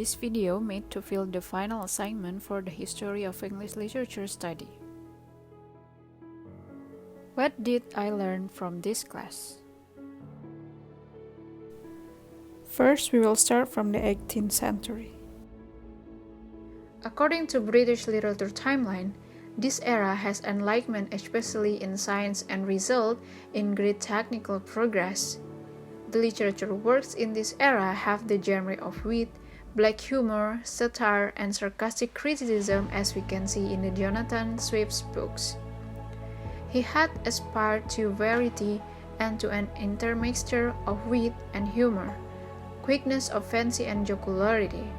This video made to fill the final assignment for the History of English Literature study. What did I learn from this class? First, we will start from the 18th century. According to British literature timeline, this era has enlightenment especially in science and result in great technical progress. The literature works in this era have the genre of wit, black humor, satire, and sarcastic criticism as we can see in the Jonathan Swift's books. He had aspired to variety and to an intermixture of wit and humor, quickness of fancy and jocularity,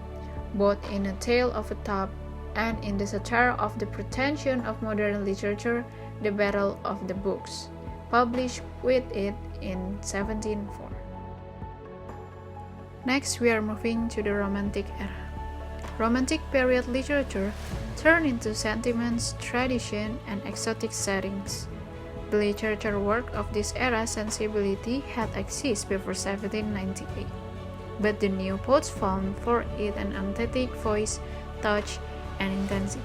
both in A Tale of a Tub and in the satire of the pretension of modern literature, The Battle of the Books, published with it in 1704. Next, we are moving to the Romantic era. Romantic period literature turned into sentiments, tradition, and exotic settings. The literature work of this era sensibility had existed before 1798, but the new poets found for it an authentic voice, touch, and intensity.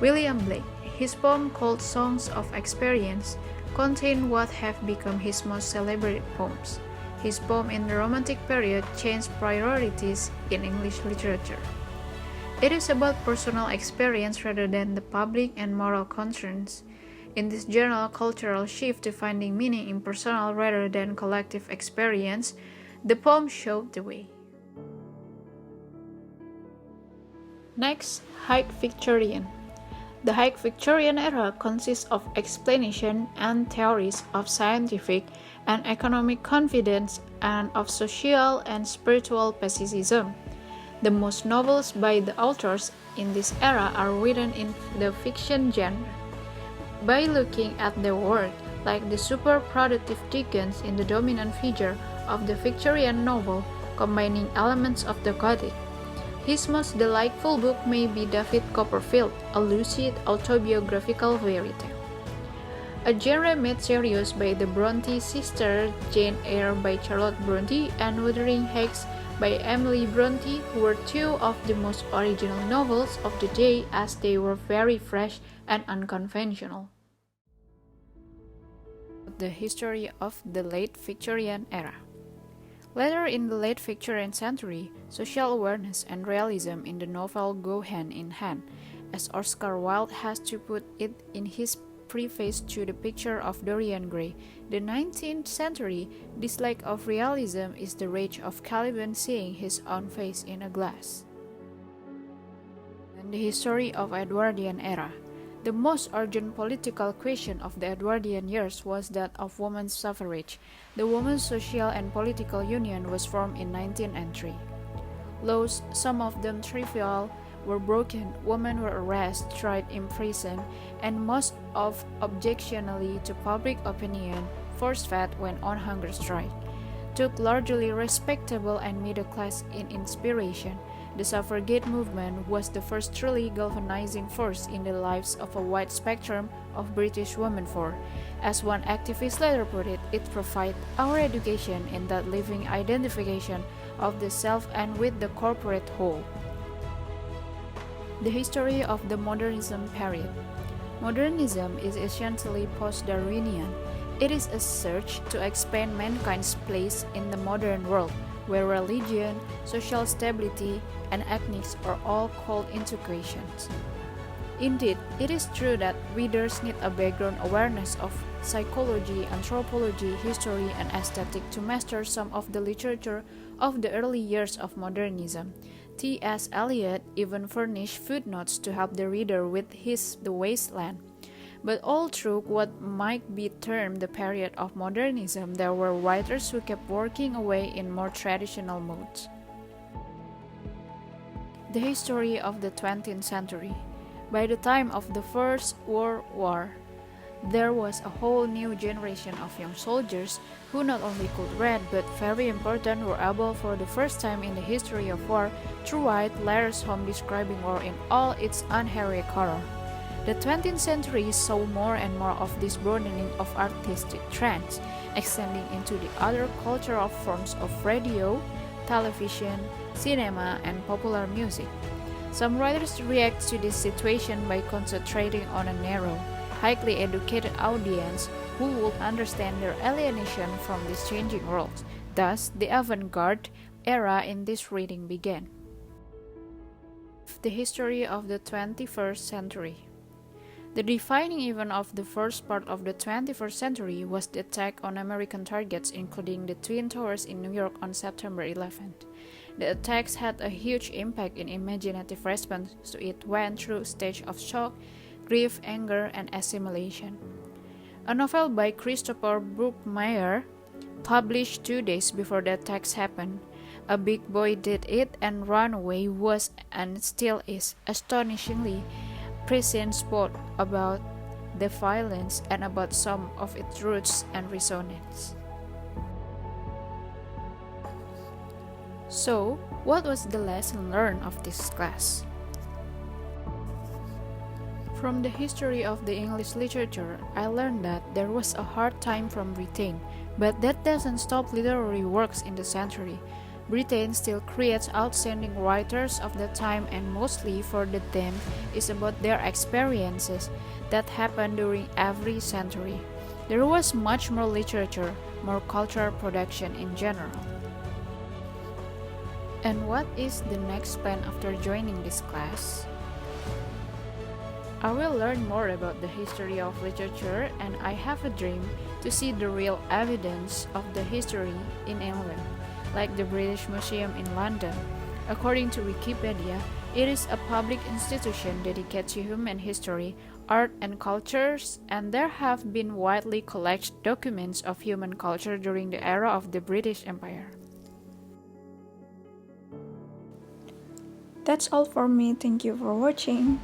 William Blake, his poem called Songs of Experience, contained what have become his most celebrated poems. His poem in the Romantic period changed priorities in English literature. It is about personal experience rather than the public and moral concerns. In this general cultural shift to finding meaning in personal rather than collective experience, the poem showed the way. Next, High Victorian. The High Victorian era consists of explanation and theories of scientific and economic confidence and of social and spiritual pessimism. The most novels by the authors in this era are written in the fiction genre. By looking at their work, like the super productive Dickens in the dominant figure of the Victorian novel, combining elements of the Gothic. His most delightful book may be David Copperfield, a lucid autobiographical fairy tale. A genre made serious by the Brontë sisters, Jane Eyre by Charlotte Brontë and Wuthering Heights by Emily Brontë, who were two of the most original novels of the day as they were very fresh and unconventional. The history of the late Victorian era. Later in the late Victorian century, social awareness and realism in the novel go hand in hand, as Oscar Wilde has to put it in his preface to The Picture of Dorian Gray. The 19th century dislike of realism is the rage of Caliban seeing his own face in a glass. And the history of Edwardian era. The most urgent political question of the Edwardian years was that of women's suffrage. The Women's Social and Political Union was formed in 1903. Laws, some of them trivial, were broken, women were arrested, tried, imprisoned, and most of objectionably to public opinion, force-fed went on hunger strike. Took largely respectable and middle class in inspiration. The suffragette movement was the first truly galvanizing force in the lives of a wide spectrum of British women for, as one activist later put it, it provides our education in that living identification of the self and with the corporate whole. The history of the Modernism period. Modernism is essentially post-Darwinian. It is a search to expand mankind's place in the modern world, where religion, social stability, and ethnics are all called into question. Indeed, it is true that readers need a background awareness of psychology, anthropology, history, and aesthetic to master some of the literature of the early years of modernism. T.S. Eliot even furnished footnotes to help the reader with his The Waste Land. But all through what might be termed the period of modernism, there were writers who kept working away in more traditional modes. The history of the 20th century. By the time of the First World War, there was a whole new generation of young soldiers who not only could read but very important were able for the first time in the history of war to write letters home describing war in all its unheroic horror. The 20th century saw more and more of this broadening of artistic trends, extending into the other cultural forms of radio, television, cinema, and popular music. Some writers react to this situation by concentrating on a narrow, highly educated audience who would understand their alienation from this changing world. Thus, the avant-garde era in this reading began. The history of the 21st century. The defining event of the first part of the 21st century was the attack on American targets, including the Twin Towers in New York on September 11th. The attacks had a huge impact in imaginative response to it went through stages of shock, grief, anger, and assimilation. A novel by Christopher Brookmyre, published 2 days before the attacks happened, A Big Boy Did It and Ran Away, was and still is astonishingly presents both about the violence and about some of its roots and resonance. So, what was the lesson learned of this class? From the history of the English literature, I learned that there was a hard time from Britain, but that doesn't stop literary works in the century. Britain still creates outstanding writers of the time, and mostly for the theme is about their experiences that happened during every century. There was much more literature, more cultural production in general. And what is the next plan after joining this class? I will learn more about the history of literature, and I have a dream to see the real evidence of the history in England, like the British Museum in London. According to Wikipedia, it is a public institution dedicated to human history, art, and cultures, and there have been widely collected documents of human culture during the era of the British Empire. That's all for me. Thank you for watching.